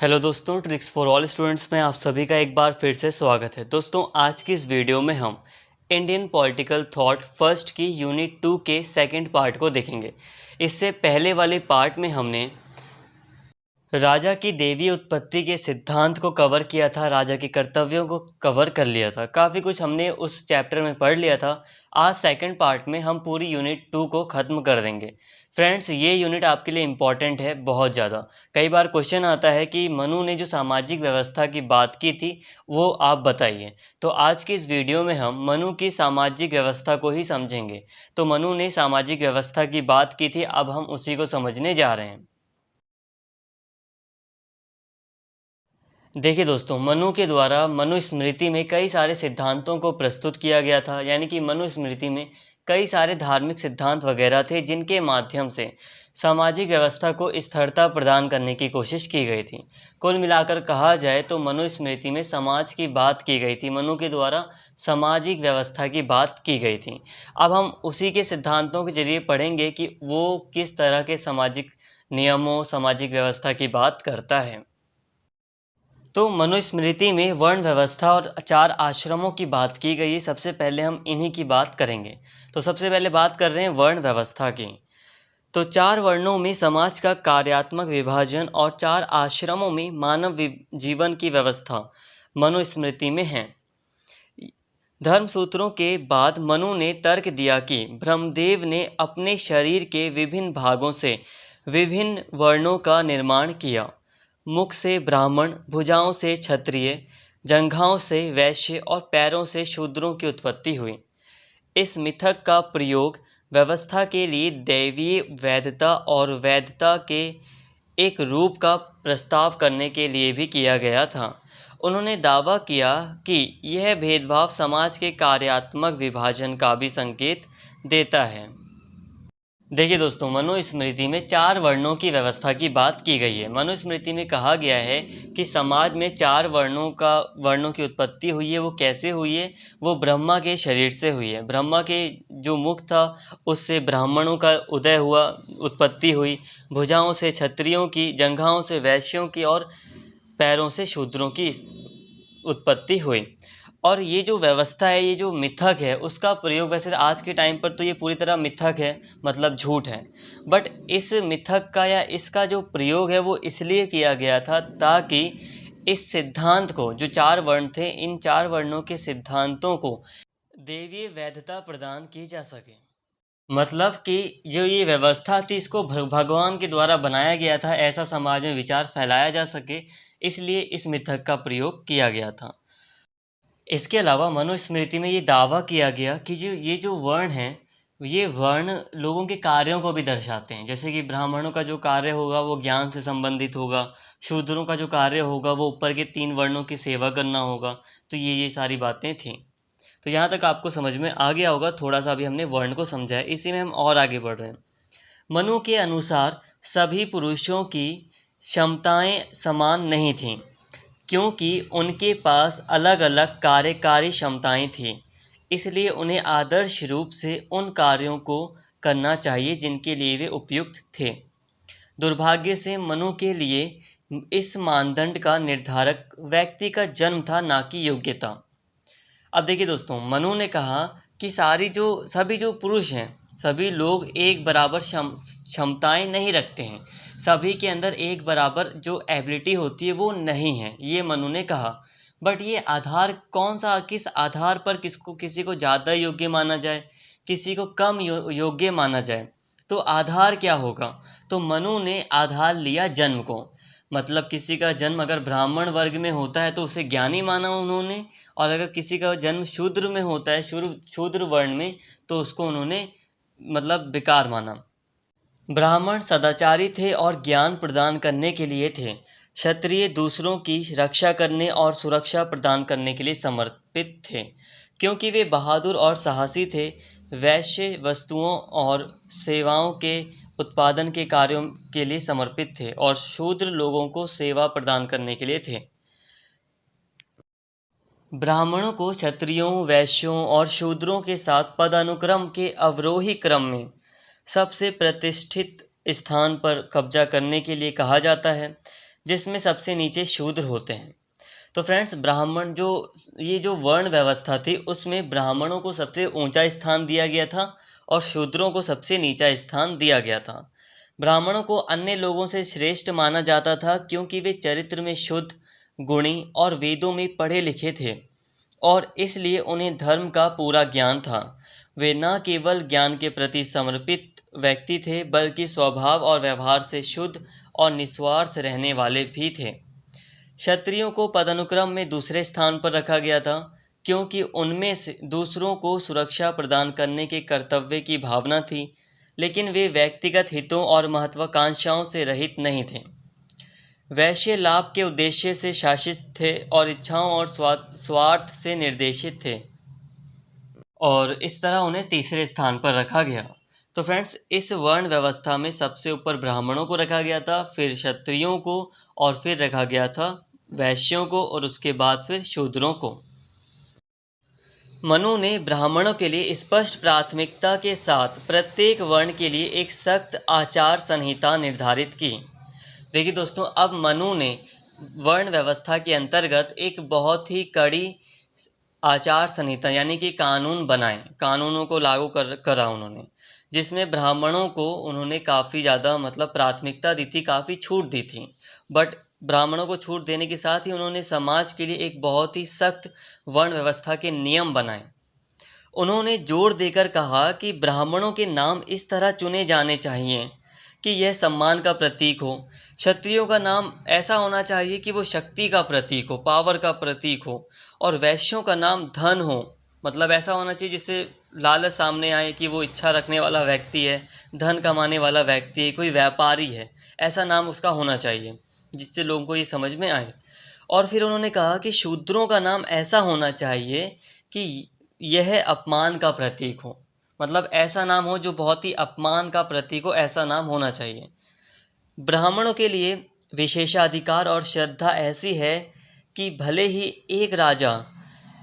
Hello दोस्तों, tricks for all students में आप सभी का एक बार फिर से स्वागत है। दोस्तों, आज की इस वीडियो में हम इंडियन पॉलिटिकल थॉट फर्स्ट की यूनिट 2 के सेकंड पार्ट को देखेंगे। इससे पहले वाले पार्ट में हमने राजा की देवी उत्पत्ति के सिद्धांत को कवर किया था, राजा के कर्तव्यों को कवर कर लिया था, काफ़ी कुछ हमने उस चैप्टर में पढ़ लिया था। आज सेकंड पार्ट में हम पूरी यूनिट 2 को ख़त्म कर देंगे। फ्रेंड्स, ये यूनिट आपके लिए इम्पॉर्टेंट है बहुत ज़्यादा। कई बार क्वेश्चन आता है कि मनु ने जो सामाजिक व्यवस्था की बात की थी वो आप बताइए। तो आज की इस वीडियो में हम मनु की सामाजिक व्यवस्था को ही समझेंगे। तो मनु ने सामाजिक व्यवस्था की बात की थी, अब हम उसी को समझने जा रहे हैं। देखिए दोस्तों, मनु के द्वारा मनुस्मृति में कई सारे सिद्धांतों को प्रस्तुत किया गया था। यानी कि मनुस्मृति में कई सारे धार्मिक सिद्धांत वगैरह थे जिनके माध्यम से सामाजिक व्यवस्था को स्थिरता प्रदान करने की कोशिश की गई थी। कुल मिलाकर कहा जाए तो मनुस्मृति में समाज की बात की गई थी, मनु के द्वारा सामाजिक व्यवस्था की बात की गई थी। अब हम उसी के सिद्धांतों के जरिए पढ़ेंगे कि वो किस तरह के सामाजिक नियमों, सामाजिक व्यवस्था की बात करता है। तो मनुस्मृति में वर्ण व्यवस्था और 4 आश्रमों की बात की गई है। सबसे पहले हम इन्हीं की बात करेंगे। तो सबसे पहले बात कर रहे हैं वर्ण व्यवस्था की। तो 4 वर्णों में समाज का कार्यात्मक विभाजन और 4 आश्रमों में मानव जीवन की व्यवस्था मनुस्मृति में है। धर्मसूत्रों के बाद मनु ने तर्क दिया कि ब्रह्मदेव ने अपने शरीर के विभिन्न भागों से विभिन्न वर्णों का निर्माण किया। मुख से ब्राह्मण, भुजाओं से क्षत्रिय, जंघाओं से वैश्य और पैरों से शूद्रों की उत्पत्ति हुई। इस मिथक का प्रयोग व्यवस्था के लिए दैवीय वैधता और वैधता के एक रूप का प्रस्ताव करने के लिए भी किया गया था। उन्होंने दावा किया कि यह भेदभाव समाज के कार्यात्मक विभाजन का भी संकेत देता है। देखिए दोस्तों, मनुस्मृति में 4 वर्णों की व्यवस्था की बात की गई है। मनुस्मृति में कहा गया है कि समाज में 4 वर्णों की उत्पत्ति हुई है। वो कैसे हुई है? वो ब्रह्मा के शरीर से हुई है। ब्रह्मा के जो मुख था उससे ब्राह्मणों का उदय हुआ, उत्पत्ति हुई। भुजाओं से क्षत्रियों की, जंघाओं से वैश्यों की और पैरों से शूद्रों की उत्पत्ति हुई। और ये जो व्यवस्था है, ये जो मिथक है, उसका प्रयोग वैसे आज के टाइम पर तो ये पूरी तरह मिथक है, मतलब झूठ है। बट इस मिथक का या इसका जो प्रयोग है वो इसलिए किया गया था ताकि इस सिद्धांत को, जो 4 वर्ण थे, इन 4 वर्णों के सिद्धांतों को दैवीय वैधता प्रदान की जा सके। मतलब कि जो ये व्यवस्था थी इसको भगवान के द्वारा बनाया गया था, ऐसा समाज में विचार फैलाया जा सके, इसलिए इस मिथक का प्रयोग किया गया था। इसके अलावा मनुस्मृति में ये दावा किया गया कि ये जो वर्ण हैं, ये वर्ण लोगों के कार्यों को भी दर्शाते हैं। जैसे कि ब्राह्मणों का जो कार्य होगा वो ज्ञान से संबंधित होगा, शूद्रों का जो कार्य होगा वो ऊपर के 3 वर्णों की सेवा करना होगा। तो ये सारी बातें थीं। तो यहाँ तक आपको समझ में आ गया होगा। थोड़ा सा अभी हमने वर्ण को समझा है, इसी में हम और आगे बढ़ रहे हैं। मनु के अनुसार सभी पुरुषों की क्षमताएं समान नहीं थीं, क्योंकि उनके पास अलग अलग कार्यकारी क्षमताएं थीं। इसलिए उन्हें आदर्श रूप से उन कार्यों को करना चाहिए जिनके लिए वे उपयुक्त थे। दुर्भाग्य से मनु के लिए इस मानदंड का निर्धारक व्यक्ति का जन्म था, ना कि योग्यता। अब देखिए दोस्तों, मनु ने कहा कि सभी जो पुरुष हैं, सभी लोग एक बराबर क्षमताएं नहीं रखते हैं। सभी के अंदर एक बराबर जो एबिलिटी होती है वो नहीं है, ये मनु ने कहा। बट ये आधार कौन सा, किस आधार पर किसी को ज़्यादा योग्य माना जाए, किसी को कम योग्य माना जाए? तो आधार क्या होगा? तो मनु ने आधार लिया जन्म को। मतलब किसी का जन्म अगर ब्राह्मण वर्ग में होता है तो उसे ज्ञानी माना उन्होंने, और अगर किसी का जन्म शूद्र में होता है, शूद्र वर्ण में, तो उसको उन्होंने मतलब बेकार माना। ब्राह्मण सदाचारी थे और ज्ञान प्रदान करने के लिए थे। क्षत्रिय दूसरों की रक्षा करने और सुरक्षा प्रदान करने के लिए समर्पित थे, क्योंकि वे बहादुर और साहसी थे। वैश्य वस्तुओं और सेवाओं के उत्पादन के कार्यों के लिए समर्पित थे और शूद्र लोगों को सेवा प्रदान करने के लिए थे। ब्राह्मणों को क्षत्रियों, वैश्यों और शूद्रों के साथ पदानुक्रम के अवरोही क्रम में सबसे प्रतिष्ठित स्थान पर कब्जा करने के लिए कहा जाता है। जिसमें सबसे नीचे शूद्र होते हैं। तो फ्रेंड्स, ब्राह्मण ये जो वर्ण व्यवस्था थी उसमें ब्राह्मणों को सबसे ऊंचा स्थान दिया गया था और शूद्रों को सबसे नीचा स्थान दिया गया था। ब्राह्मणों को अन्य लोगों से श्रेष्ठ माना जाता था क्योंकि वे चरित्र में शुद्ध, गुणी और वेदों में पढ़े लिखे थे और इसलिए उन्हें धर्म का पूरा ज्ञान था। वे न केवल ज्ञान के प्रति समर्पित व्यक्ति थे बल्कि स्वभाव और व्यवहार से शुद्ध और निस्वार्थ रहने वाले भी थे। क्षत्रियों को पदानुक्रम में दूसरे स्थान पर रखा गया था क्योंकि उनमें से दूसरों को सुरक्षा प्रदान करने के कर्तव्य की भावना थी, लेकिन वे व्यक्तिगत हितों और महत्वाकांक्षाओं से रहित नहीं थे। वैश्य लाभ के उद्देश्य से शासित थे और इच्छाओं और स्वार्थ से निर्देशित थे और इस तरह उन्हें तीसरे स्थान पर रखा गया। तो फ्रेंड्स, इस वर्ण व्यवस्था में सबसे ऊपर ब्राह्मणों को रखा गया था, फिर क्षत्रियों को और फिर रखा गया था वैश्यों को और उसके बाद फिर शूद्रों को। मनु ने ब्राह्मणों के लिए स्पष्ट प्राथमिकता के साथ प्रत्येक वर्ण के लिए एक सख्त आचार संहिता निर्धारित की। देखिए दोस्तों, अब मनु ने वर्ण व्यवस्था के अंतर्गत एक बहुत ही कड़ी आचार संहिता यानी कि कानून बनाए, कानूनों को लागू करा उन्होंने, जिसमें ब्राह्मणों को उन्होंने काफ़ी ज़्यादा प्राथमिकता दी थी, काफ़ी छूट दी थी। बट ब्राह्मणों को छूट देने के साथ ही उन्होंने समाज के लिए एक बहुत ही सख्त वर्ण व्यवस्था के नियम बनाए। उन्होंने जोर देकर कहा कि ब्राह्मणों के नाम इस तरह चुने जाने चाहिए कि यह सम्मान का प्रतीक हो। क्षत्रियों का नाम ऐसा होना चाहिए कि वो शक्ति का प्रतीक हो, पावर का प्रतीक हो, और वैश्यों का नाम धन हो, ऐसा होना चाहिए जिससे लालच सामने आए कि वो इच्छा रखने वाला व्यक्ति है, धन कमाने वाला व्यक्ति है, कोई व्यापारी है, ऐसा नाम उसका होना चाहिए जिससे लोगों को ये समझ में आए। और फिर उन्होंने कहा कि शूद्रों का नाम ऐसा होना चाहिए कि यह अपमान का प्रतीक हो, ऐसा नाम हो जो बहुत ही अपमान का प्रतीक हो, ऐसा नाम होना चाहिए। ब्राह्मणों के लिए विशेषाधिकार और श्रद्धा ऐसी है कि भले ही एक राजा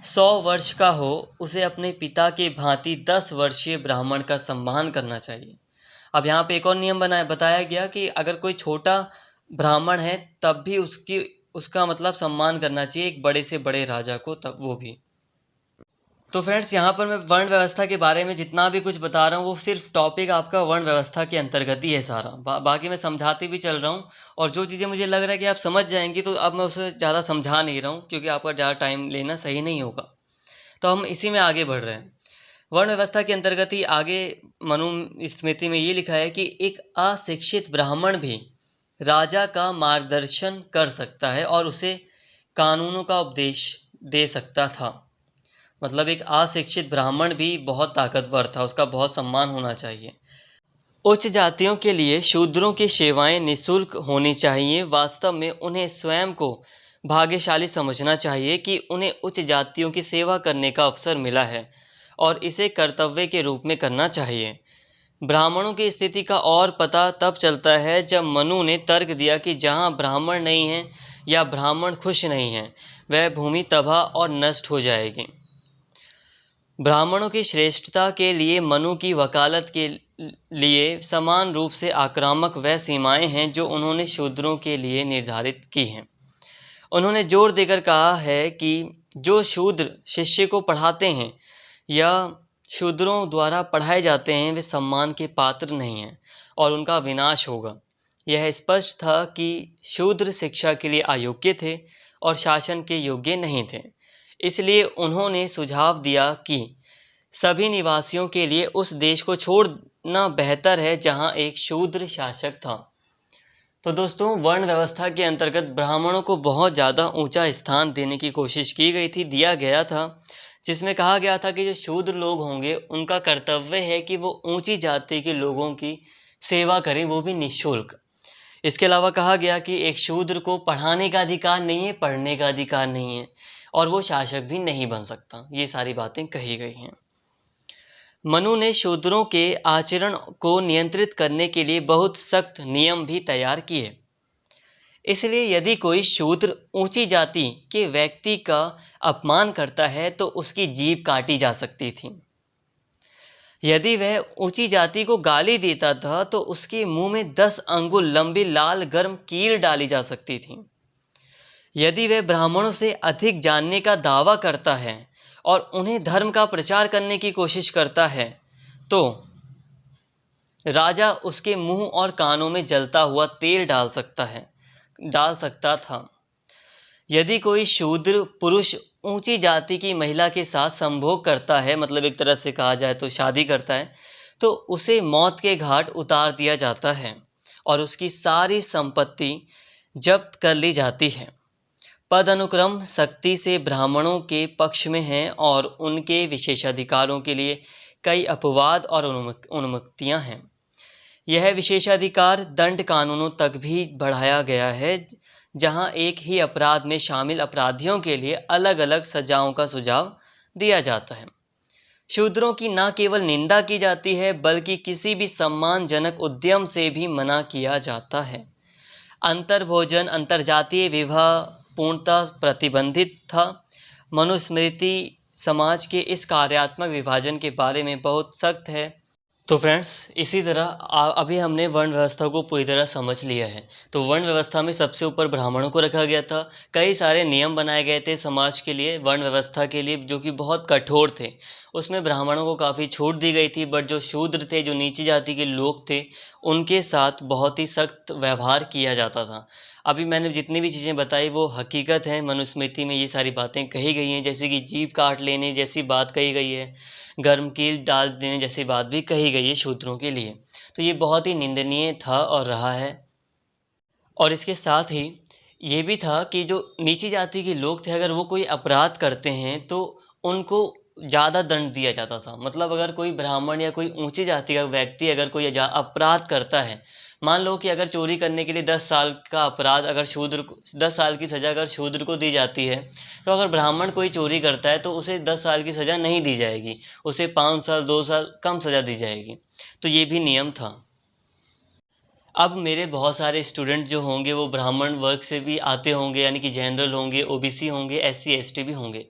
100 वर्ष का हो, उसे अपने पिता के भांति 10 वर्षीय ब्राह्मण का सम्मान करना चाहिए। अब यहाँ पे एक और नियम बताया गया कि अगर कोई छोटा ब्राह्मण है तब भी उसका सम्मान करना चाहिए एक बड़े से बड़े राजा को, तब वो भी। तो फ्रेंड्स, यहाँ पर मैं वर्ण व्यवस्था के बारे में जितना भी कुछ बता रहा हूँ वो सिर्फ टॉपिक आपका वर्ण व्यवस्था के अंतर्गत ही है सारा। बाकी मैं समझाते भी चल रहा हूँ और जो चीज़ें मुझे लग रहा है कि आप समझ जाएंगी तो अब मैं उसे ज़्यादा समझा नहीं रहा हूँ क्योंकि आपका ज़्यादा टाइम लेना सही नहीं होगा। तो हम इसी में आगे बढ़ रहे हैं। वर्ण व्यवस्था के अंतर्गत ही आगे मनुस्मृति में ये लिखा है कि एक अशिक्षित ब्राह्मण भी राजा का मार्गदर्शन कर सकता है और उसे कानूनों का उपदेश दे सकता था। एक अशिक्षित ब्राह्मण भी बहुत ताकतवर था, उसका बहुत सम्मान होना चाहिए। उच्च जातियों के लिए शूद्रों की सेवाएं निःशुल्क होनी चाहिए। वास्तव में उन्हें स्वयं को भाग्यशाली समझना चाहिए कि उन्हें उच्च जातियों की सेवा करने का अवसर मिला है और इसे कर्तव्य के रूप में करना चाहिए। ब्राह्मणों की स्थिति का और पता तब चलता है जब मनु ने तर्क दिया कि जहाँ ब्राह्मण नहीं हैं या ब्राह्मण खुश नहीं हैं, वह भूमि तबाह और नष्ट हो जाएगी। ब्राह्मणों की श्रेष्ठता के लिए मनु की वकालत के लिए समान रूप से आक्रामक वह सीमाएं हैं जो उन्होंने शूद्रों के लिए निर्धारित की हैं। उन्होंने जोर देकर कहा है कि जो शूद्र शिष्य को पढ़ाते हैं या शूद्रों द्वारा पढ़ाए जाते हैं वे सम्मान के पात्र नहीं हैं और उनका विनाश होगा। यह स्पष्ट था कि शूद्र शिक्षा के लिए अयोग्य थे और शासन के योग्य नहीं थे। इसलिए उन्होंने सुझाव दिया कि सभी निवासियों के लिए उस देश को छोड़ना बेहतर है जहां एक शूद्र शासक था। तो दोस्तों, वर्ण व्यवस्था के अंतर्गत ब्राह्मणों को बहुत ज़्यादा ऊंचा स्थान देने की कोशिश की गई थी, दिया गया था, जिसमें कहा गया था कि जो शूद्र लोग होंगे उनका कर्तव्य है कि वो ऊंची जाति के लोगों की सेवा करें, वो भी निःशुल्क। इसके अलावा कहा गया कि एक शूद्र को पढ़ाने का अधिकार नहीं है, पढ़ने का अधिकार नहीं है और वो शासक भी नहीं बन सकता। ये सारी बातें कही गई हैं। मनु ने शूद्रों के आचरण को नियंत्रित करने के लिए बहुत सख्त नियम भी तैयार किए। इसलिए यदि कोई शूद्र ऊंची जाति के व्यक्ति का अपमान करता है तो उसकी जीभ काटी जा सकती थी। यदि वह ऊंची जाति को गाली देता था तो उसके मुंह में 10 अंगुल लंबी लाल गर्म कील डाली जा सकती थी। यदि वह ब्राह्मणों से अधिक जानने का दावा करता है और उन्हें धर्म का प्रचार करने की कोशिश करता है तो राजा उसके मुंह और कानों में जलता हुआ तेल डाल सकता था। यदि कोई शूद्र पुरुष ऊंची जाति की महिला के साथ संभोग करता है, मतलब एक तरह से कहा जाए तो शादी करता है, तो उसे मौत के घाट उतार दिया जाता है और उसकी सारी संपत्ति जब्त कर ली जाती है। पद अनुक्रम सख्ती से ब्राह्मणों के पक्ष में है और उनके विशेषाधिकारों के लिए कई अपवाद और उन्मुक्तियां हैं। यह विशेषाधिकार दंड कानूनों तक भी बढ़ाया गया है, जहां एक ही अपराध में शामिल अपराधियों के लिए अलग अलग सजाओं का सुझाव दिया जाता है। शूद्रों की न केवल निंदा की जाती है बल्कि किसी भी सम्मानजनक उद्यम से भी मना किया जाता है। अंतर्भोजन अंतर्जातीय विवाह पूर्णतः प्रतिबंधित था। मनुस्मृति समाज के इस कार्यात्मक विभाजन के बारे में बहुत सख्त है। तो फ्रेंड्स, इसी तरह अभी हमने वर्ण व्यवस्था को पूरी तरह समझ लिया है। तो वर्ण व्यवस्था में सबसे ऊपर ब्राह्मणों को रखा गया था। कई सारे नियम बनाए गए थे समाज के लिए, वर्ण व्यवस्था के लिए, जो कि बहुत कठोर थे। उसमें ब्राह्मणों को काफ़ी छूट दी गई थी, बट जो शूद्र थे, जो नीची जाति के लोग थे, उनके साथ बहुत ही सख्त व्यवहार किया जाता था। अभी मैंने जितनी भी चीज़ें बताई वो हकीकत है। मनुस्मृति में ये सारी बातें कही गई हैं, जैसे कि जीभ काट लेने जैसी बात कही गई है, गर्म कील डाल देने जैसी बात भी कही गई है शूद्रों के लिए। तो ये बहुत ही निंदनीय था और रहा है। और इसके साथ ही ये भी था कि जो नीची जाति के लोग थे, अगर वो कोई अपराध करते हैं तो उनको ज़्यादा दंड दिया जाता था। मतलब अगर कोई ब्राह्मण या कोई ऊंची जाति का व्यक्ति अगर कोई अपराध करता है, मान लो कि अगर चोरी करने के लिए 10 साल का अपराध अगर 10 साल की सज़ा अगर शूद्र को दी जाती है, तो अगर ब्राह्मण कोई चोरी करता है तो उसे 10 साल की सज़ा नहीं दी जाएगी, उसे 5 साल 2 साल कम सज़ा दी जाएगी। तो ये भी नियम था। अब मेरे बहुत सारे स्टूडेंट जो होंगे वो ब्राह्मण वर्ग से भी आते होंगे, यानी कि जनरल होंगे, ओबीसी होंगे, एससी एसटी भी होंगे।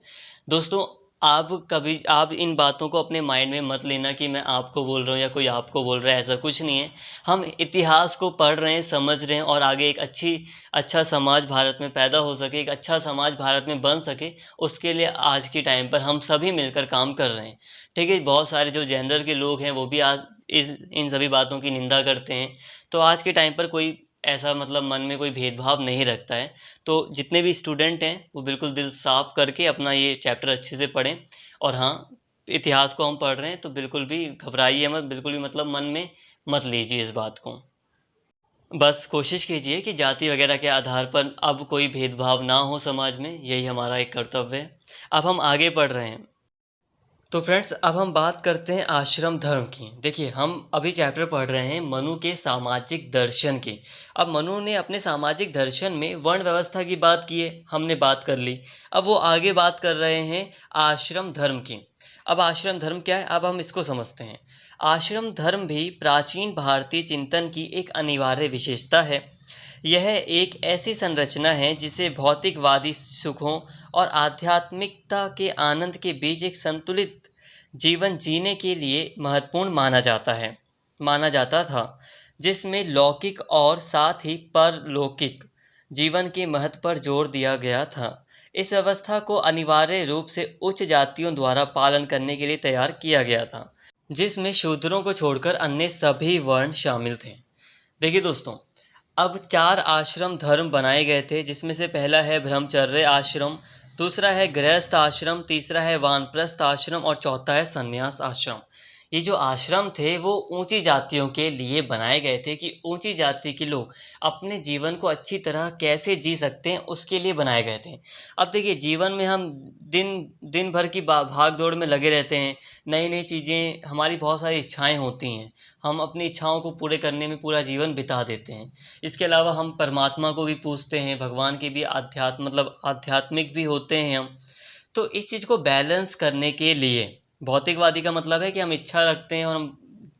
दोस्तों, आप इन बातों को अपने माइंड में मत लेना कि मैं आपको बोल रहा हूँ या कोई आपको बोल रहा है, ऐसा कुछ नहीं है। हम इतिहास को पढ़ रहे हैं, समझ रहे हैं, और आगे एक अच्छा समाज भारत में पैदा हो सके, एक अच्छा समाज भारत में बन सके, उसके लिए आज के टाइम पर हम सभी मिलकर काम कर रहे हैं। ठीक है, बहुत सारे जो जेंडर के लोग हैं वो भी आज इन सभी बातों की निंदा करते हैं। तो आज के टाइम पर कोई ऐसा मतलब मन में कोई भेदभाव नहीं रखता है। तो जितने भी स्टूडेंट हैं वो बिल्कुल दिल साफ करके अपना ये चैप्टर अच्छे से पढ़ें। और हाँ, इतिहास को हम पढ़ रहे हैं तो बिल्कुल भी घबराइए मत, बिल्कुल भी मतलब मन में मत लीजिए इस बात को। बस कोशिश कीजिए कि जाति वगैरह के आधार पर अब कोई भेदभाव ना हो समाज में, यही हमारा एक कर्तव्य है। अब हम आगे बढ़ रहे हैं। तो फ्रेंड्स, अब हम बात करते हैं आश्रम धर्म की। देखिए, हम अभी चैप्टर पढ़ रहे हैं मनु के सामाजिक दर्शन की। अब मनु ने अपने सामाजिक दर्शन में वर्ण व्यवस्था की बात की है, हमने बात कर ली। अब वो आगे बात कर रहे हैं आश्रम धर्म की। अब आश्रम धर्म क्या है, अब हम इसको समझते हैं। आश्रम धर्म भी प्राचीन भारतीय चिंतन की एक अनिवार्य विशेषता है। यह एक ऐसी संरचना है जिसे भौतिकवादी सुखों और आध्यात्मिकता के आनंद के बीच एक संतुलित जीवन जीने के लिए महत्वपूर्ण माना जाता था, जिसमें लौकिक और साथ ही परलौकिक जीवन के महत्व पर जोर दिया गया था। इस व्यवस्था को अनिवार्य रूप से उच्च जातियों द्वारा पालन करने के लिए तैयार किया गया था, जिसमें शूद्रों को छोड़कर अन्य सभी वर्ण शामिल थे। देखिए दोस्तों, अब 4 आश्रम धर्म बनाए गए थे, जिसमें से पहला है ब्रह्मचर्य आश्रम, दूसरा है गृहस्थ आश्रम, तीसरा है वानप्रस्थ आश्रम और चौथा है संन्यास आश्रम। ये जो आश्रम थे वो ऊंची जातियों के लिए बनाए गए थे कि ऊंची जाति के लोग अपने जीवन को अच्छी तरह कैसे जी सकते हैं, उसके लिए बनाए गए थे। अब देखिए, जीवन में हम दिन भर की भाग दौड़ में लगे रहते हैं, नई नई चीज़ें, हमारी बहुत सारी इच्छाएं होती हैं, हम अपनी इच्छाओं को पूरे करने में पूरा जीवन बिता देते हैं। इसके अलावा हम परमात्मा को भी पूजते हैं, भगवान के भी आध्यात्मिक भी होते हैं हम। तो इस चीज़ को बैलेंस करने के लिए, भौतिकवादी का मतलब है कि हम इच्छा रखते हैं और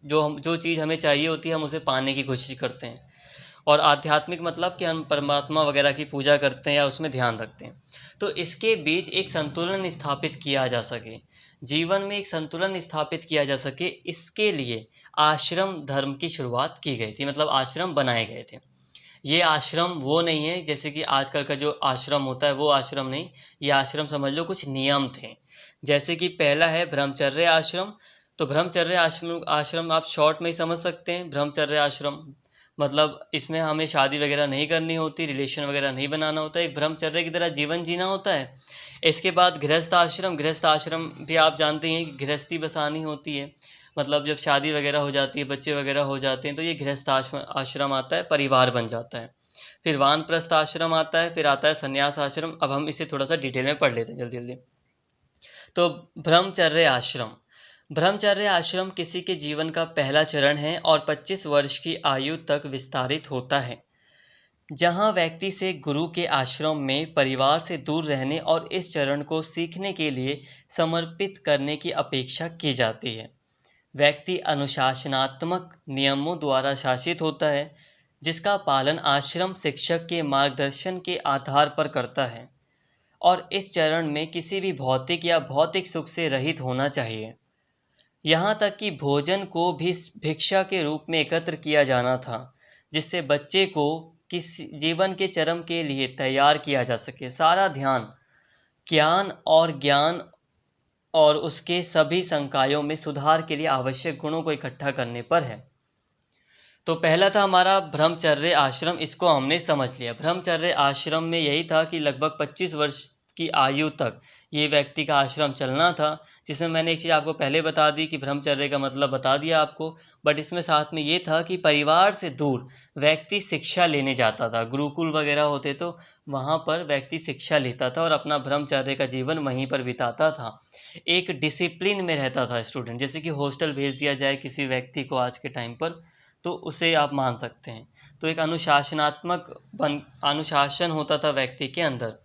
जो चीज़ हमें चाहिए होती है हम उसे पाने की कोशिश करते हैं। और आध्यात्मिक मतलब कि हम परमात्मा वगैरह की पूजा करते हैं या उसमें ध्यान रखते हैं। तो इसके बीच एक संतुलन स्थापित किया जा सके, जीवन में एक संतुलन स्थापित किया जा सके, इसके लिए आश्रम धर्म की शुरुआत की गई थी, मतलब आश्रम बनाए गए थे। ये आश्रम वो नहीं है जैसे कि आजकल का जो आश्रम होता है वो आश्रम नहीं, ये आश्रम समझ लो कुछ नियम थे। जैसे कि पहला है ब्रह्मचर्य आश्रम। तो ब्रह्मचर्य आश्रम आश्रम आप शॉर्ट में ही समझ सकते हैं। ब्रह्मचर्य आश्रम मतलब इसमें हमें शादी वगैरह नहीं करनी होती, रिलेशन वगैरह नहीं बनाना होता, एक ब्रह्मचर्य की तरह जीवन जीना होता है। इसके बाद गृहस्थ आश्रम। गृहस्थ आश्रम भी आप जानते हैं कि गृहस्थी बसानी होती है, मतलब जब शादी वगैरह हो जाती है, बच्चे वगैरह हो जाते हैं, तो ये गृहस्थ आश्रम आता है, परिवार बन जाता है। फिर वानप्रस्थ आश्रम आता है, फिर आता है संन्यास आश्रम। अब हम इसे थोड़ा सा डिटेल में पढ़ लेते हैं जल्दी जल्दी। तो ब्रह्मचर्य आश्रम। ब्रह्मचर्य आश्रम किसी के जीवन का पहला चरण है और 25 वर्ष की आयु तक विस्तारित होता है, जहां व्यक्ति से गुरु के आश्रम में परिवार से दूर रहने और इस चरण को सीखने के लिए समर्पित करने की अपेक्षा की जाती है। व्यक्ति अनुशासनात्मक नियमों द्वारा शासित होता है, जिसका पालन आश्रम शिक्षक के मार्गदर्शन के आधार पर करता है, और इस चरण में किसी भी भौतिक या भौतिक सुख से रहित होना चाहिए। यहाँ तक कि भोजन को भी भिक्षा के रूप में एकत्र किया जाना था, जिससे बच्चे को किसी जीवन के चरम के लिए तैयार किया जा सके। सारा ध्यान ज्ञान और उसके सभी संकायों में सुधार के लिए आवश्यक गुणों को इकट्ठा करने पर है। तो पहला था हमारा ब्रह्मचर्य आश्रम, इसको हमने समझ लिया। ब्रह्मचर्य आश्रम में यही था कि लगभग 25 वर्ष की आयु तक ये व्यक्ति का आश्रम चलना था, जिसमें मैंने एक चीज़ आपको पहले बता दी कि ब्रह्मचर्य का मतलब बता दिया आपको, बट इसमें साथ में ये था कि परिवार से दूर व्यक्ति शिक्षा लेने जाता था। गुरुकुल वगैरह होते तो वहाँ पर व्यक्ति शिक्षा लेता था और अपना ब्रह्मचर्य का जीवन वहीं पर बिताता था। एक डिसिप्लिन में रहता था स्टूडेंट, जैसे कि हॉस्टल भेज दिया जाए किसी व्यक्ति को आज के टाइम पर, तो उसे आप मान सकते हैं। तो एक अनुशासन होता था व्यक्ति के अंदर,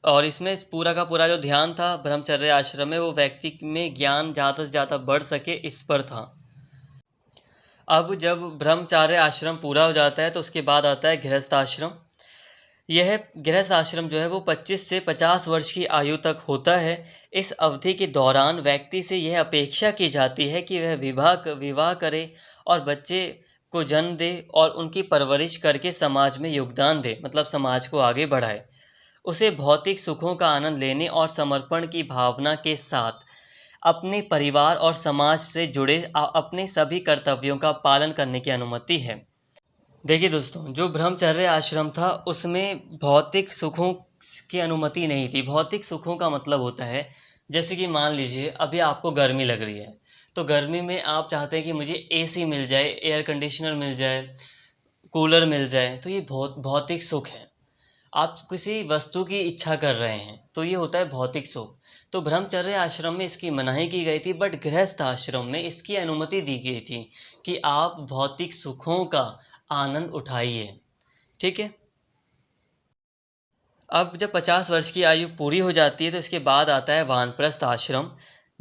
और इसमें पूरा का पूरा जो ध्यान था ब्रह्मचर्य आश्रम में, वो व्यक्ति में ज्ञान ज़्यादा से ज़्यादा बढ़ सके इस पर था। अब जब ब्रह्मचर्य आश्रम पूरा हो जाता है तो उसके बाद आता है गृहस्थ आश्रम। यह गृहस्थ आश्रम जो है वो 25 से 50 वर्ष की आयु तक होता है। इस अवधि के दौरान व्यक्ति से यह अपेक्षा की जाती है कि वह विवाह करे और बच्चे को जन्म दे और उनकी परवरिश करके समाज में योगदान दे, मतलब समाज को आगे बढ़ाए। उसे भौतिक सुखों का आनंद लेने और समर्पण की भावना के साथ अपने परिवार और समाज से जुड़े अपने सभी कर्तव्यों का पालन करने की अनुमति है। देखिए दोस्तों, जो ब्रह्मचर्य आश्रम था उसमें भौतिक सुखों की अनुमति नहीं थी। भौतिक सुखों का मतलब होता है, जैसे कि मान लीजिए अभी आपको गर्मी लग रही है, तो गर्मी में आप चाहते हैं कि मुझे एसी मिल जाए, एयर कंडीशनर मिल जाए, कूलर मिल जाए, तो ये भौतिक सुख है। आप किसी वस्तु की इच्छा कर रहे हैं तो ये होता है भौतिक सुख। तो ब्रह्मचर्य आश्रम में इसकी मनाही की गई थी, बट गृहस्थ आश्रम में इसकी अनुमति दी गई थी कि आप भौतिक सुखों का आनंद उठाइए। ठीक है। अब जब 50 वर्ष की आयु पूरी हो जाती है तो इसके बाद आता है वानप्रस्थ आश्रम,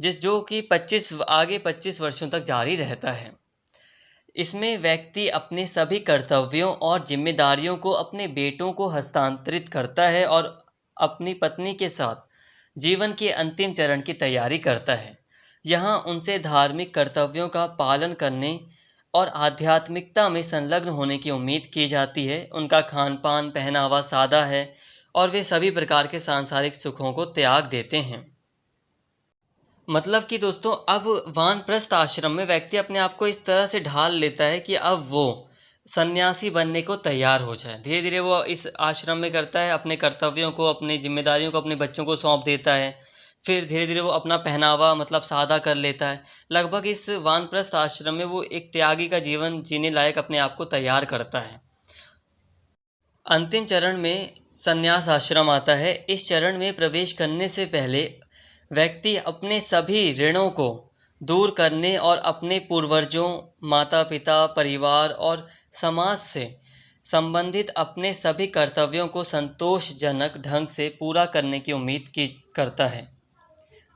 जो कि 25 वर्षों तक जारी रहता है। इसमें व्यक्ति अपने सभी कर्तव्यों और जिम्मेदारियों को अपने बेटों को हस्तांतरित करता है और अपनी पत्नी के साथ जीवन के अंतिम चरण की तैयारी करता है। यहाँ उनसे धार्मिक कर्तव्यों का पालन करने और आध्यात्मिकता में संलग्न होने की उम्मीद की जाती है। उनका खान पान पहनावा सादा है और वे सभी प्रकार के सांसारिक सुखों को त्याग देते हैं। मतलब कि दोस्तों, अब वानप्रस्थ आश्रम में व्यक्ति अपने आप को इस तरह से ढाल लेता है कि अब वो सन्यासी बनने को तैयार हो जाए। धीरे धीरे वो इस आश्रम में करता है, अपने कर्तव्यों को, अपनी जिम्मेदारियों को अपने बच्चों को सौंप देता है। फिर धीरे धीरे वो अपना पहनावा मतलब सादा कर लेता है। लगभग इस वानप्रस्थ आश्रम में वो एक त्यागी का जीवन जीने लायक अपने आप को तैयार करता है। अंतिम चरण में संन्यास आश्रम आता है। इस चरण में प्रवेश करने से पहले व्यक्ति अपने सभी ऋणों को दूर करने और अपने पूर्वजों, माता पिता, परिवार और समाज से संबंधित अपने सभी कर्तव्यों को संतोषजनक ढंग से पूरा करने की उम्मीद करता है।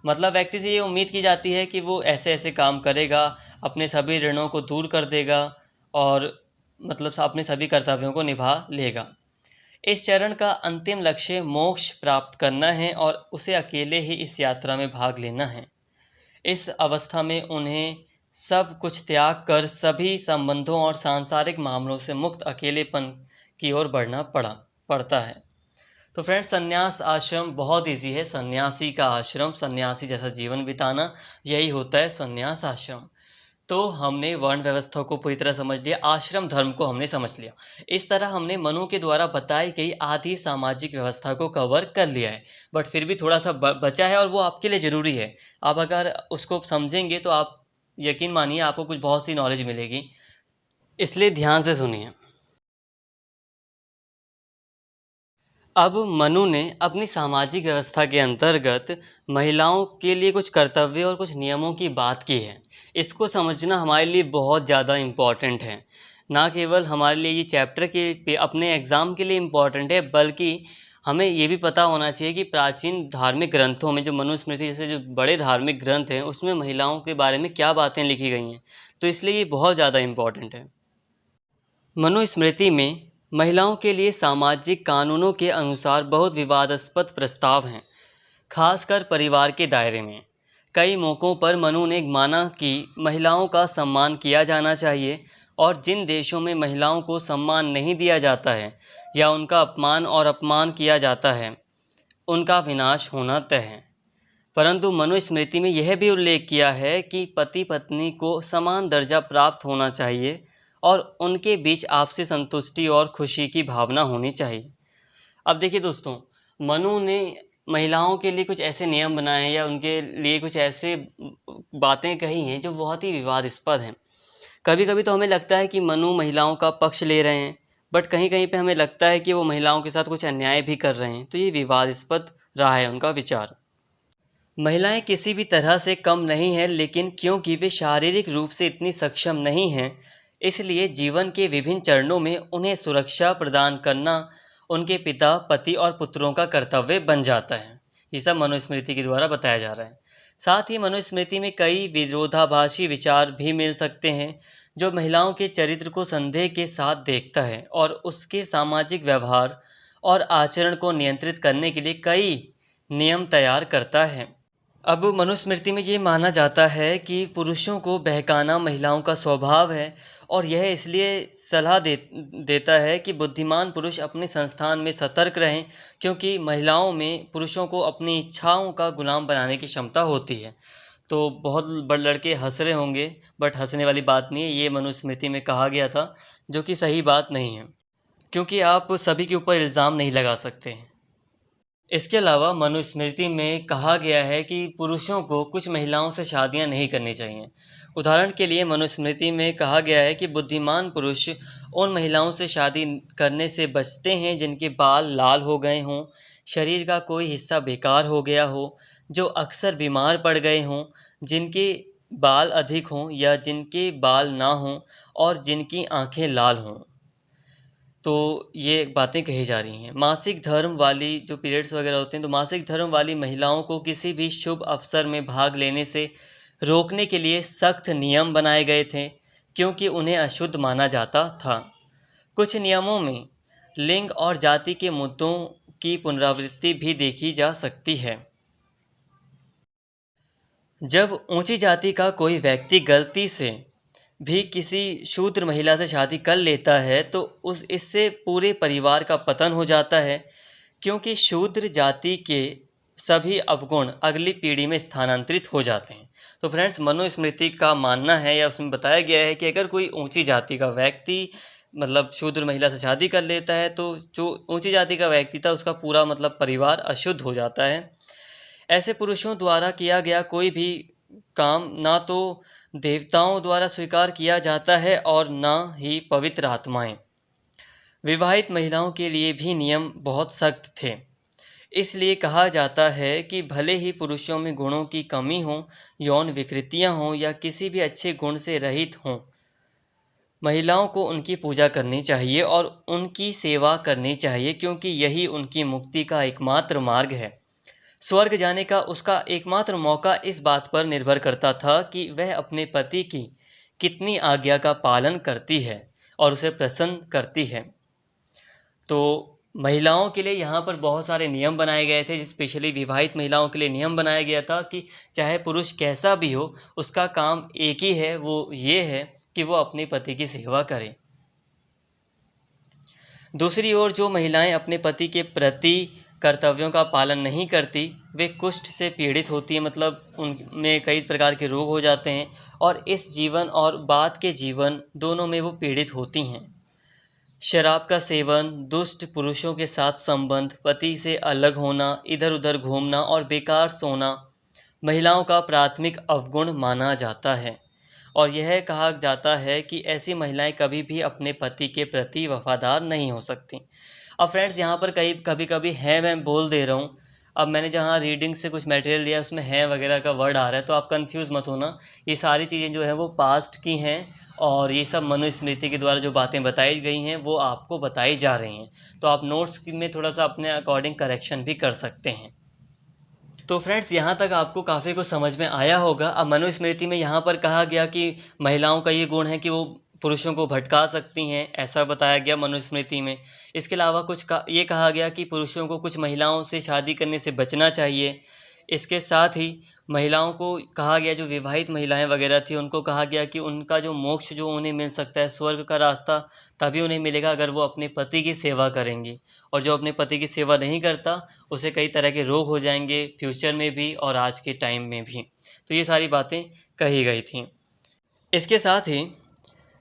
मतलब व्यक्ति से ये उम्मीद की जाती है कि वो ऐसे ऐसे काम करेगा, अपने सभी ऋणों को दूर कर देगा और मतलब अपने सभी कर्तव्यों को निभा लेगा। इस चरण का अंतिम लक्ष्य मोक्ष प्राप्त करना है और उसे अकेले ही इस यात्रा में भाग लेना है। इस अवस्था में उन्हें सब कुछ त्याग कर सभी संबंधों और सांसारिक मामलों से मुक्त अकेलेपन की ओर बढ़ना पड़ता है। तो फ्रेंड्स, संन्यास आश्रम बहुत इजी है। सन्यासी का आश्रम, सन्यासी जैसा जीवन बिताना, यही होता है संन्यास आश्रम। तो हमने वर्ण व्यवस्था को पूरी तरह समझ लिया, आश्रम धर्म को हमने समझ लिया। इस तरह हमने मनु के द्वारा बताई गई आधी सामाजिक व्यवस्था को कवर कर लिया है। बट फिर भी थोड़ा सा बचा है और वो आपके लिए ज़रूरी है। आप अगर उसको समझेंगे तो आप यकीन मानिए आपको कुछ बहुत सी नॉलेज मिलेगी, इसलिए ध्यान से सुनिए। अब मनु ने अपनी सामाजिक व्यवस्था के अंतर्गत महिलाओं के लिए कुछ कर्तव्य और कुछ नियमों की बात की है। इसको समझना हमारे लिए बहुत ज़्यादा इम्पॉर्टेंट है। ना केवल हमारे लिए ये चैप्टर के अपने एग्ज़ाम के लिए इम्पॉर्टेंट है, बल्कि हमें ये भी पता होना चाहिए कि प्राचीन धार्मिक ग्रंथों में, जो मनुस्मृति जैसे जो बड़े धार्मिक ग्रंथ हैं, उसमें महिलाओं के बारे में क्या बातें लिखी गई हैं। तो इसलिए ये बहुत ज़्यादा इम्पॉर्टेंट है। मनुस्मृति में महिलाओं के लिए सामाजिक कानूनों के अनुसार बहुत विवादास्पद प्रस्ताव हैं, खासकर परिवार के दायरे में। कई मौक़ों पर मनु ने माना कि महिलाओं का सम्मान किया जाना चाहिए और जिन देशों में महिलाओं को सम्मान नहीं दिया जाता है या उनका अपमान किया जाता है, उनका विनाश होना तय है। परंतु मनुस्मृति में यह भी उल्लेख किया है कि पति पत्नी को समान दर्जा प्राप्त होना चाहिए और उनके बीच आपसी संतुष्टि और खुशी की भावना होनी चाहिए। अब देखिए दोस्तों, मनु ने महिलाओं के लिए कुछ ऐसे नियम बनाए हैं या उनके लिए कुछ ऐसे बातें कही हैं जो बहुत ही विवादास्पद हैं। कभी कभी तो हमें लगता है कि मनु महिलाओं का पक्ष ले रहे हैं, बट कहीं कहीं पे हमें लगता है कि वो महिलाओं के साथ कुछ अन्याय भी कर रहे हैं। तो ये विवादास्पद रहा है उनका विचार। महिलाएं किसी भी तरह से कम नहीं हैं, लेकिन क्योंकि वे शारीरिक रूप से इतनी सक्षम नहीं हैं, इसलिए जीवन के विभिन्न चरणों में उन्हें सुरक्षा प्रदान करना उनके पिता, पति और पुत्रों का कर्तव्य बन जाता है। ये सब मनुस्मृति के द्वारा बताया जा रहा है। साथ ही मनुस्मृति में कई विरोधाभासी विचार भी मिल सकते हैं, जो महिलाओं के चरित्र को संदेह के साथ देखता है और उसके सामाजिक व्यवहार और आचरण को नियंत्रित करने के लिए कई नियम तैयार करता है। अब मनुस्मृति में ये माना जाता है कि पुरुषों को बहकाना महिलाओं का स्वभाव है और यह इसलिए सलाह देता है कि बुद्धिमान पुरुष अपने संस्थान में सतर्क रहें, क्योंकि महिलाओं में पुरुषों को अपनी इच्छाओं का गुलाम बनाने की क्षमता होती है। तो बहुत बड़े लड़के हंस रहे होंगे, बट हंसने वाली बात नहीं है। ये मनुस्मृति में कहा गया था, जो कि सही बात नहीं है, क्योंकि आप सभी के ऊपर इल्ज़ाम नहीं लगा सकते। इसके अलावा मनुस्मृति में कहा गया है कि पुरुषों को कुछ महिलाओं से शादियां नहीं करनी चाहिए। उदाहरण के लिए मनुस्मृति में कहा गया है कि बुद्धिमान पुरुष उन महिलाओं से शादी करने से बचते हैं जिनके बाल लाल हो गए हों, शरीर का कोई हिस्सा बेकार हो गया हो, जो अक्सर बीमार पड़ गए हों, जिनके बाल अधिक हों या जिनके बाल ना हों और जिनकी आंखें लाल हों। तो ये बातें कही जा रही हैं। मासिक धर्म वाली जो पीरियड्स वगैरह होते हैं, तो मासिक धर्म वाली महिलाओं को किसी भी शुभ अवसर में भाग लेने से रोकने के लिए सख्त नियम बनाए गए थे, क्योंकि उन्हें अशुद्ध माना जाता था। कुछ नियमों में लिंग और जाति के मुद्दों की पुनरावृत्ति भी देखी जा सकती है। जब ऊंची जाति का कोई व्यक्ति गलती से भी किसी शूद्र महिला से शादी कर लेता है तो इससे पूरे परिवार का पतन हो जाता है, क्योंकि शूद्र जाति के सभी अवगुण अगली पीढ़ी में स्थानांतरित हो जाते हैं। तो फ्रेंड्स, मनुस्मृति का मानना है या उसमें बताया गया है कि अगर कोई ऊंची जाति का व्यक्ति मतलब शूद्र महिला से शादी कर लेता है तो जो ऊंची जाति का व्यक्ति था उसका पूरा मतलब परिवार अशुद्ध हो जाता है। ऐसे पुरुषों द्वारा किया गया कोई भी काम ना तो देवताओं द्वारा स्वीकार किया जाता है और ना ही पवित्र आत्माएं। विवाहित महिलाओं के लिए भी नियम बहुत सख्त थे। इसलिए कहा जाता है कि भले ही पुरुषों में गुणों की कमी हो, यौन विकृतियां हों या किसी भी अच्छे गुण से रहित हों, महिलाओं को उनकी पूजा करनी चाहिए और उनकी सेवा करनी चाहिए, क्योंकि यही उनकी मुक्ति का एकमात्र मार्ग है। स्वर्ग जाने का उसका एकमात्र मौका इस बात पर निर्भर करता था कि वह अपने पति की कितनी आज्ञा का पालन करती है। और उसे प्रसन्न करती है। तो महिलाओं के लिए यहाँ पर बहुत सारे नियम बनाए गए थे, स्पेशली विवाहित महिलाओं के लिए नियम बनाया गया था कि चाहे पुरुष कैसा भी हो, उसका काम एक ही है, वो ये है कि वो अपने पति की सेवा करे। दूसरी ओर जो महिलाएं अपने पति के प्रति कर्तव्यों का पालन नहीं करती, वे कुष्ठ से पीड़ित होती हैं, मतलब उनमें कई प्रकार के रोग हो जाते हैं और इस जीवन और बाद के जीवन दोनों में वो पीड़ित होती हैं। शराब का सेवन, दुष्ट पुरुषों के साथ संबंध, पति से अलग होना, इधर उधर घूमना और बेकार सोना महिलाओं का प्राथमिक अवगुण माना जाता है और यह कहा जाता है कि ऐसी महिलाएं कभी भी अपने पति के प्रति वफादार नहीं हो सकती। अब फ्रेंड्स यहाँ पर कभी कभी है मैं बोल दे रहा हूँ, अब मैंने जहाँ रीडिंग से कुछ मटेरियल लिया उसमें है वगैरह का वर्ड आ रहा है, तो आप कंफ्यूज मत होना। ये सारी चीज़ें जो है वो पास्ट की हैं और ये सब मनुस्मृति के द्वारा जो बातें बताई गई हैं वो आपको बताई जा रही हैं, तो आप नोट्स में थोड़ा सा अपने अकॉर्डिंग करेक्शन भी कर सकते हैं। तो फ्रेंड्स यहाँ तक आपको काफ़ी कुछ समझ में आया होगा। अब मनुस्मृति में यहाँ पर कहा गया कि महिलाओं का ये गुण है कि वो पुरुषों को भटका सकती हैं, ऐसा बताया गया मनुस्मृति में। इसके अलावा ये कहा गया कि पुरुषों को कुछ महिलाओं से शादी करने से बचना चाहिए। इसके साथ ही महिलाओं को कहा गया, जो विवाहित महिलाएं वगैरह थी उनको कहा गया कि उनका जो मोक्ष जो उन्हें मिल सकता है, स्वर्ग का रास्ता, तभी उन्हें मिलेगा अगर वो अपने पति की सेवा करेंगी, और जो अपने पति की सेवा नहीं करता उसे कई तरह के रोग हो जाएंगे फ्यूचर में भी और आज के टाइम में भी। तो ये सारी बातें कही गई थी। इसके साथ ही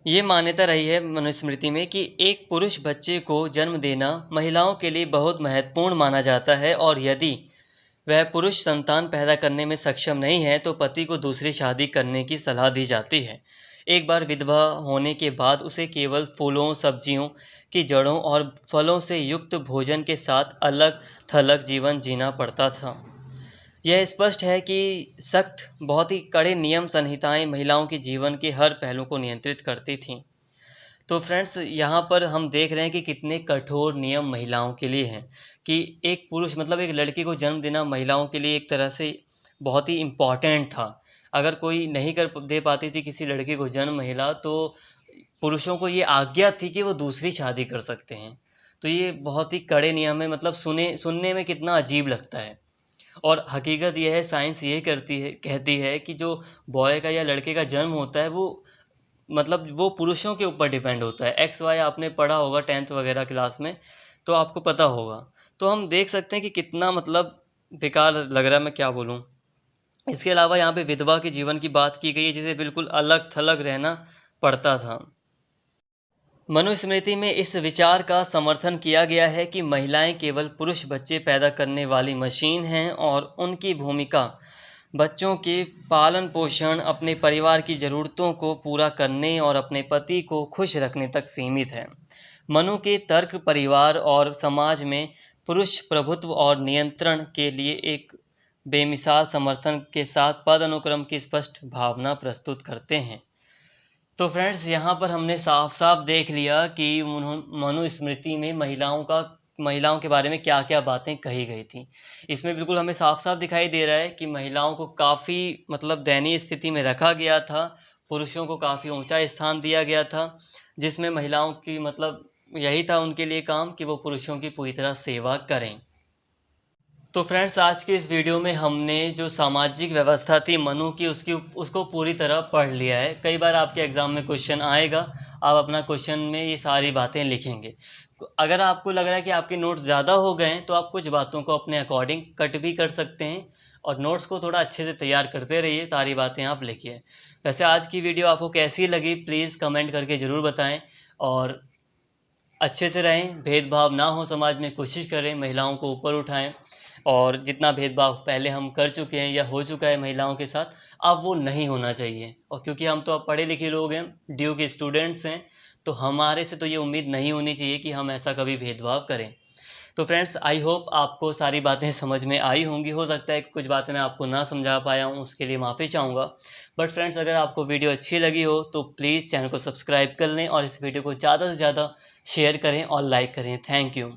ये मान्यता रही है मनुस्मृति में कि एक पुरुष बच्चे को जन्म देना महिलाओं के लिए बहुत महत्वपूर्ण माना जाता है और यदि वह पुरुष संतान पैदा करने में सक्षम नहीं है तो पति को दूसरी शादी करने की सलाह दी जाती है। एक बार विधवा होने के बाद उसे केवल फूलों, सब्जियों की जड़ों और फलों से युक्त भोजन के साथ अलग थलग जीवन जीना पड़ता था। यह स्पष्ट है कि सख्त, बहुत ही कड़े नियम संहिताएं महिलाओं के जीवन के हर पहलू को नियंत्रित करती थीं। तो फ्रेंड्स यहाँ पर हम देख रहे हैं कि कितने कठोर नियम महिलाओं के लिए हैं, कि एक पुरुष मतलब एक लड़की को जन्म देना महिलाओं के लिए एक तरह से बहुत ही इम्पॉर्टेंट था। अगर कोई नहीं कर दे पाती थी किसी लड़की को जन्म महिला, तो पुरुषों को ये आज्ञा थी कि वो दूसरी शादी कर सकते हैं। तो ये बहुत ही कड़े नियम है, मतलब सुनने में कितना अजीब लगता है। और हकीकत यह है, साइंस यही कहती है कि जो बॉय का या लड़के का जन्म होता है वो पुरुषों के ऊपर डिपेंड होता है। XY आपने पढ़ा होगा 10th वगैरह क्लास में, तो आपको पता होगा। तो हम देख सकते हैं कि कितना मतलब बेकार लग रहा है, मैं क्या बोलूँ। इसके अलावा यहाँ पे विधवा के जीवन की बात की गई है, जिसे बिल्कुल अलग थलग रहना पड़ता था। मनुस्मृति में इस विचार का समर्थन किया गया है कि महिलाएं केवल पुरुष बच्चे पैदा करने वाली मशीन हैं और उनकी भूमिका बच्चों के पालन पोषण, अपने परिवार की ज़रूरतों को पूरा करने और अपने पति को खुश रखने तक सीमित है। मनु के तर्क परिवार और समाज में पुरुष प्रभुत्व और नियंत्रण के लिए एक बेमिसाल समर्थन के साथ पद अनुक्रम की स्पष्ट भावना प्रस्तुत करते हैं। तो फ्रेंड्स यहाँ पर हमने साफ साफ देख लिया कि मनुस्मृति में महिलाओं के बारे में क्या क्या बातें कही गई थी। इसमें बिल्कुल हमें साफ साफ दिखाई दे रहा है कि महिलाओं को काफ़ी मतलब दयनीय स्थिति में रखा गया था, पुरुषों को काफ़ी ऊंचा स्थान दिया गया था, जिसमें महिलाओं की मतलब यही था उनके लिए काम कि वो पुरुषों की पूरी तरह सेवा करें। तो फ्रेंड्स आज के इस वीडियो में हमने जो सामाजिक व्यवस्था थी मनु की उसको पूरी तरह पढ़ लिया है। कई बार आपके एग्ज़ाम में क्वेश्चन आएगा, आप अपना क्वेश्चन में ये सारी बातें लिखेंगे। अगर आपको लग रहा है कि आपके नोट्स ज़्यादा हो गए हैं तो आप कुछ बातों को अपने अकॉर्डिंग कट भी कर सकते हैं और नोट्स को थोड़ा अच्छे से तैयार करते रहिए, सारी बातें आप लिखिए। वैसे आज की वीडियो आपको कैसी लगी प्लीज़ कमेंट करके ज़रूर बताएं और अच्छे से रहें, भेदभाव ना हो समाज में, कोशिश करें महिलाओं को ऊपर उठाएं और जितना भेदभाव पहले हम कर चुके हैं या हो चुका है महिलाओं के साथ, अब वो नहीं होना चाहिए। और क्योंकि हम तो अब पढ़े लिखे लोग हैं, ड्यू के स्टूडेंट्स हैं, तो हमारे से तो ये उम्मीद नहीं होनी चाहिए कि हम ऐसा कभी भेदभाव करें। तो फ्रेंड्स आई होप आपको सारी बातें समझ में आई होंगी। हो सकता है कि कुछ बातें मैं आपको ना समझा पाया हूँ, उसके लिए माफ़ी चाहूँगा। बट फ्रेंड्स अगर आपको वीडियो अच्छी लगी हो तो प्लीज़ चैनल को सब्सक्राइब कर लें और इस वीडियो को ज़्यादा से ज़्यादा शेयर करें और लाइक करें। Thank you.